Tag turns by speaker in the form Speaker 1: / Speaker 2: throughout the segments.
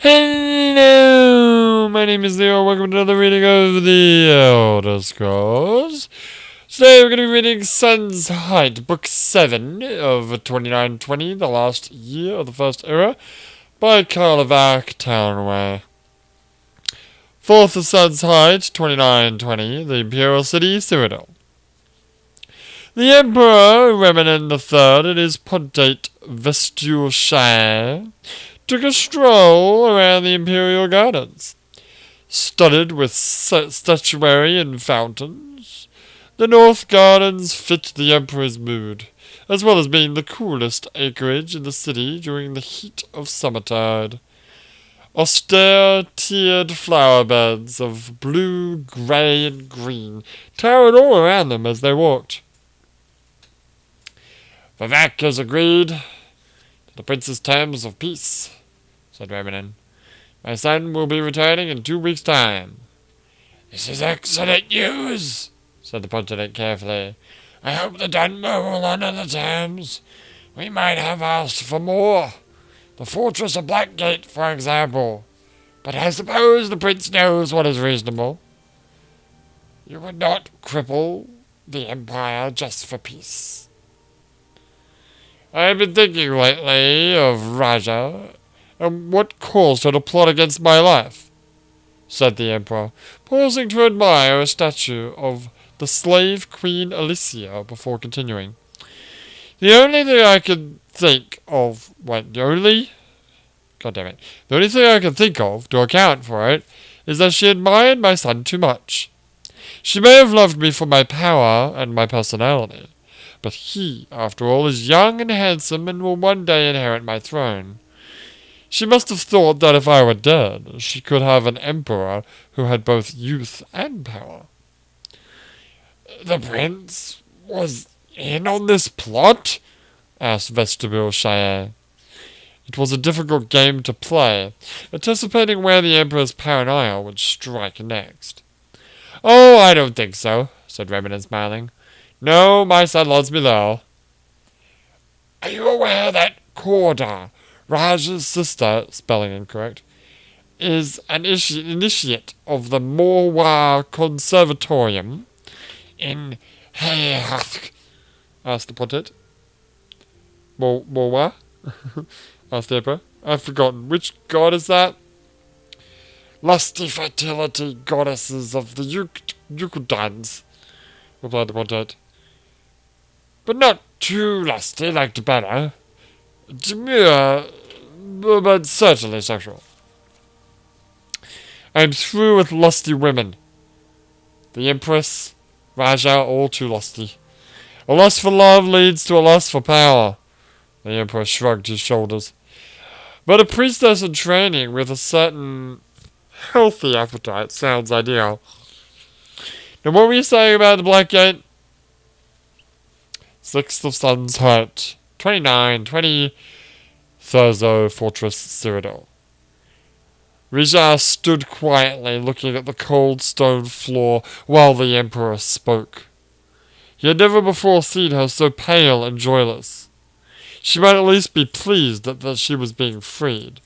Speaker 1: Hello, my name is Leo. Welcome to another reading of the Elder Scrolls. Today we're going to be reading Sun's Height, Book 7 of 2920, the last year of the First Era, by Carlavac Townway. Fourth of Sun's Height, 2920, the Imperial City, Cyrodiil. The Emperor, Remenin III, and his Pontate Vestule Shire took a stroll around the Imperial Gardens. Studded with statuary and fountains, the North Gardens fit the Emperor's mood, as well as being the coolest acreage in the city during the heat of summertide. Austere, tiered flower beds of blue, grey, and green towered all around them as they walked. Vivek has agreed to the Prince's terms of peace, said Remenin. My son will be returning in 2 weeks' time. This is excellent news, said the Pontiff carefully. I hope the Dunmer will honour the terms. We might have asked for more. The fortress of Blackgate, for example. But I suppose the Prince knows what is reasonable. You would not cripple the Empire just for peace. I have been thinking lately of Raja, and what caused her to plot against my life, said the Emperor, pausing to admire a statue of the slave Queen Alicia before continuing. The only thing I can think of to account for it is that she admired my son too much. She may have loved me for my power and my personality, but he, after all, is young and handsome and will one day inherit my throne. She must have thought that if I were dead, she could have an emperor who had both youth and power. The prince was in on this plot? Asked Vestibule Cheyenne. It was a difficult game to play, anticipating where the emperor's paranoia would strike next. Oh, I don't think so, said Remenin, smiling. No, my son loves me though. Are you aware that Corda, Raj's sister, spelling incorrect, is an initiate of the Morwa Conservatorium in Heihath? Asked the Pontiff. Morwa? Asked the Emperor. I've forgotten. Which god is that? Lusty fertility goddesses of the Yukudans, replied the Pontiff. But not too lusty like Debana. Demure, but certainly sexual. I'm through with lusty women. The Empress, Raja, all too lusty. A lust for love leads to a lust for power. The Emperor shrugged his shoulders. But a priestess in training with a certain healthy appetite sounds ideal. Now what were you saying about the Blackgate? 6th of Sun's Height, 2920, Thurzo Fortress, Cyrodiil. Rija stood quietly looking at the cold stone floor while the Emperor spoke. He had never before seen her so pale and joyless. She might at least be pleased that she was being freed,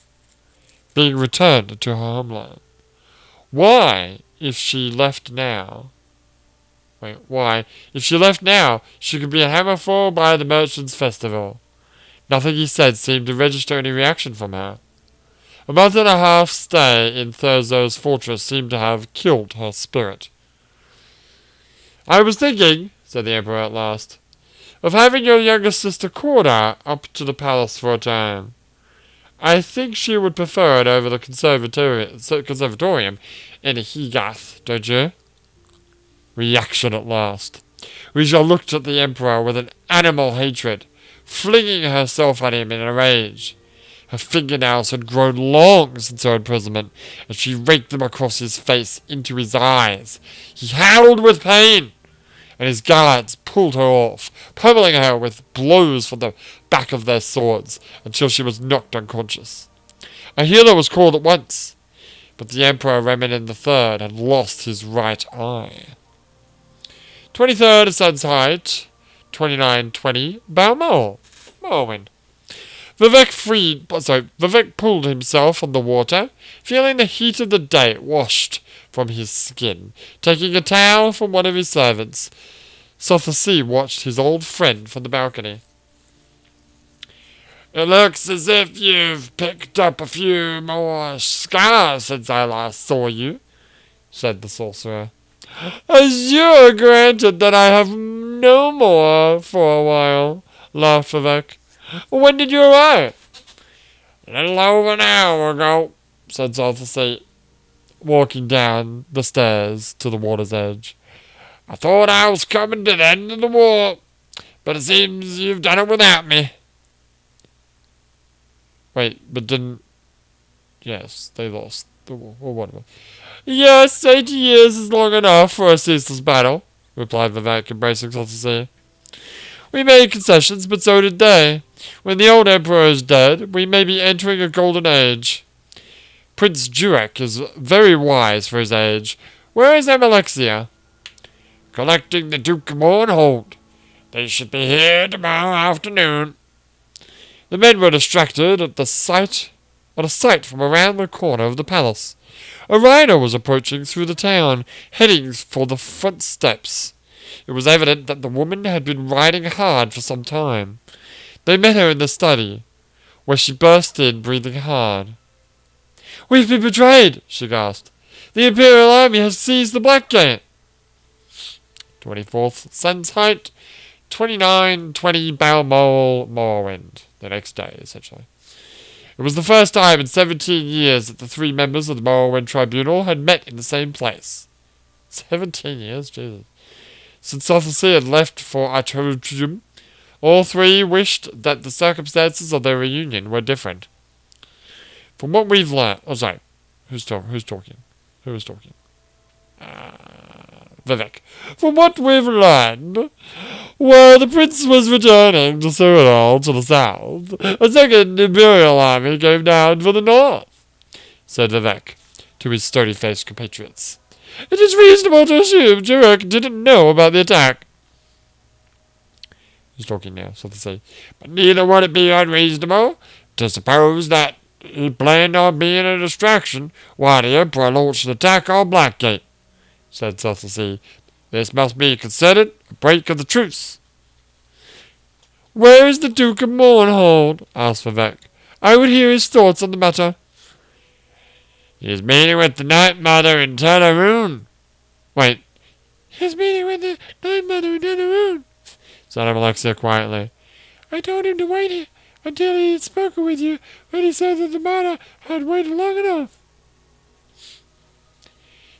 Speaker 1: being returned to her homeland. Why, if she left now, she could be a hammerfall by the Merchants' Festival. Nothing he said seemed to register any reaction from her. A month and a half stay in Thurzo's fortress seemed to have killed her spirit. I was thinking, said the Emperor at last, of having your younger sister Corda up to the palace for a time. I think she would prefer it over the conservatorium in Heihath, don't you? Reaction at last. Rija looked at the Emperor with an animal hatred, flinging herself at him in a rage. Her fingernails had grown long since her imprisonment, and she raked them across his face into his eyes. He howled with pain, and his guards pulled her off, pummeling her with blows from the back of their swords until she was knocked unconscious. A healer was called at once, but the Emperor Remenin III had lost his right eye. 23rd of Sun's Height, 2920, Morrowind. Vivek pulled himself from the water, feeling the heat of the day washed from his skin. Taking a towel from one of his servants, Sothasi watched his old friend from the balcony. It looks as if you've picked up a few more scars since I last saw you, said the sorcerer. Assure granted that I have no more for a while, laughed Vivek. When did you arrive? A little over an hour ago, said Sothasi, walking down the stairs to the water's edge. I thought I was coming to the end of the war, but it seems you've done it without me. Wait, but didn't... Yes, they lost the war, or whatever. Yes, 80 years is long enough for a ceaseless battle, replied Vivek, embracing Sothasi. We made concessions, but so did they. When the old emperor is dead, we may be entering a golden age. Prince Jurek is very wise for his age. Where is Amalexia? Collecting the Duke of Mournhold. They should be here tomorrow afternoon. The men were distracted at a sight from around the corner of the palace. A rider was approaching through the town, heading for the front steps. It was evident that the woman had been riding hard for some time. They met her in the study, where she burst in, breathing hard. We've been betrayed, she gasped. The Imperial Army has seized the Black Gate. 24th Sun's Height, 2920 Balmoral Morrowind. The next day, essentially. It was the first time in 17 years that the three members of the Morrowind Tribunal had met in the same place. 17 years? Jesus. Since Sothasi had left for Atrodium, all three wished that the circumstances of their reunion were different. From what we've learned... Oh, sorry. Who's talking? Who is talking? Vivek. From what we've learned, while the prince was returning to Cyrodiil to the south, a second Imperial army came down from the north, said Vivek to his sturdy-faced compatriots. It is reasonable to assume Jurek didn't know about the attack. He's talking now, so to say. But neither would it be unreasonable to suppose that he planned on being a distraction while the Emperor launched an attack on Blackgate, said Sothasi. This must be considered a break of the truce. Where is the Duke of Mournhold? Asked Vivek. I would hear his thoughts on the matter. He is meeting with the Night Mother in Teleroon. Wait. He is meeting with the Night Mother in Teleroon, said Alexia quietly. I told him to wait here until he had spoken with you, but he said that the matter had waited long enough.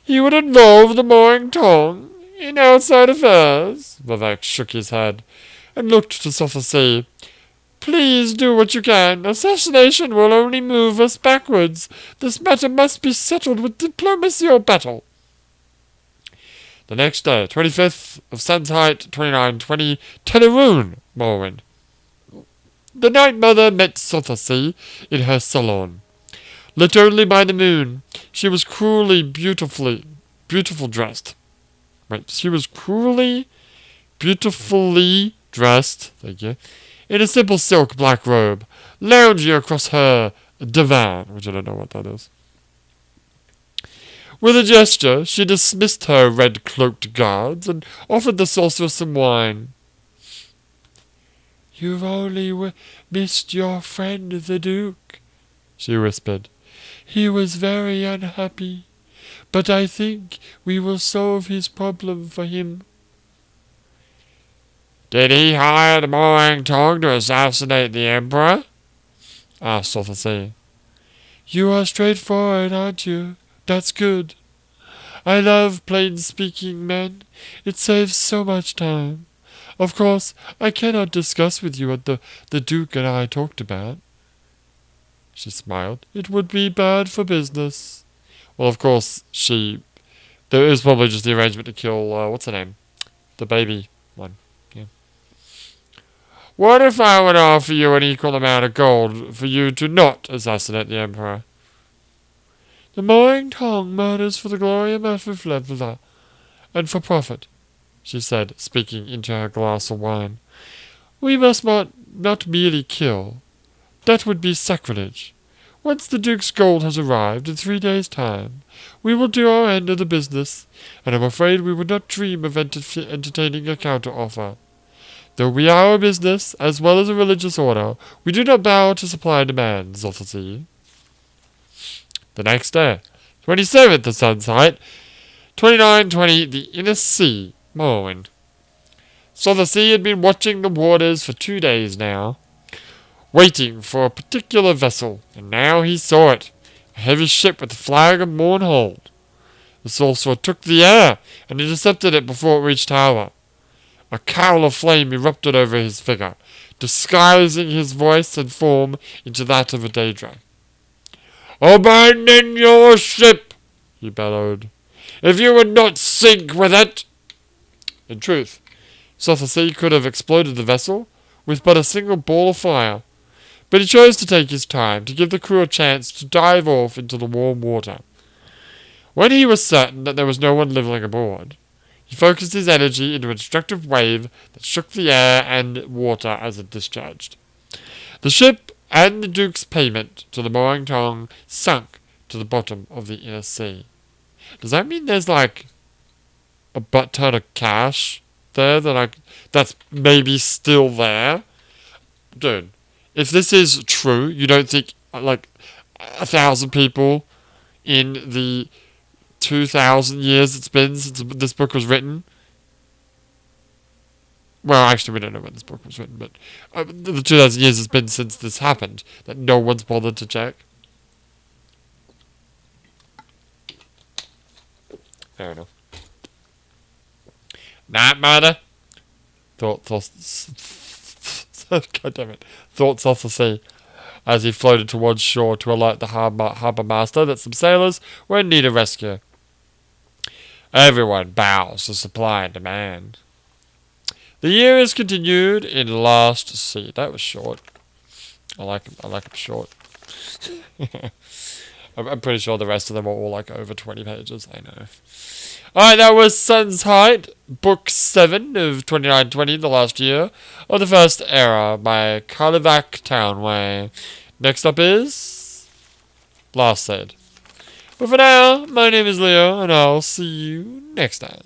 Speaker 1: He would involve the Mooring Tongue in outside affairs. Vivek shook his head and looked to Sothasi. Please do what you can. Assassination will only move us backwards. This matter must be settled with diplomacy or battle. The next day, 25th of Sun's Height, 2920, Teleroon, Morrowind. The Night Mother met Sothasi in her salon. Lit only by the moon, she was beautifully dressed. She was beautifully dressed, thank you, in a simple silk black robe, lounging across her divan, which I don't know what that is. With a gesture, she dismissed her red-cloaked guards and offered the sorcerer some wine. You've only missed your friend the Duke, she whispered. He was very unhappy, but I think we will solve his problem for him. Did he hire the Mooring Tongue to assassinate the Emperor? Asked Sothasi. You are straightforward, aren't you? That's good. I love plain-speaking men. It saves so much time. Of course, I cannot discuss with you what the Duke and I talked about. She smiled. It would be bad for business. Well, of course, there is probably just the arrangement to kill, what's her name? The baby one. Yeah. What if I would offer you an equal amount of gold for you to not assassinate the Emperor? The Mooring Tongue murders for the glory of Mephislevla, and for profit, she said, speaking into her glass of wine. We must not merely kill, That would be sacrilege. Once the Duke's gold has arrived in 3 days' time, we will do our end of the business, and I'm afraid we would not dream of entertaining a counter-offer. Though we are a business, as well as a religious order, we do not bow to supply and demand, Zothathi. The next day, 27th of Sun's Height, 2920, the Inner Sea, Morrowind. Zothathi had been watching the waters for 2 days now, waiting for a particular vessel, and now he saw it, a heavy ship with the flag of Mournhold. The sorcerer took the air and intercepted it before it reached Tower. A cowl of flame erupted over his figure, disguising his voice and form into that of a Daedra. "Abandon your ship!" he bellowed. "If you would not sink with it!" In truth, Zothathi could have exploded the vessel with but a single ball of fire, but he chose to take his time to give the crew a chance to dive off into the warm water. When he was certain that there was no one living aboard, he focused his energy into a destructive wave that shook the air and water as it discharged. The ship and the Duke's payment to the mooring tongue sunk to the bottom of the Inner Sea. Does that mean there's like a butt ton of cash there that's maybe still there? Dude, if this is true, you don't think like 1,000 people in the 2,000 years it's been since this book was written? Well, actually, we don't know when this book was written, but the 2,000 years it's been since this happened, that no one's bothered to check. Fair enough. Night, mother. God damn it. Thoughts off the sea, as he floated towards shore to alert the harbour master that some sailors were in need of rescue. Everyone bows to supply and demand. The year is continued in Last Sea. That was short. I like him short. I'm pretty sure the rest of them are all like over 20 pages. I know. Alright, that was Sun's Height, Book 7 of 2920, the last year of the First Era by Karlivak Townway. Next up is Last Said. But for now, my name is Leo, and I'll see you next time.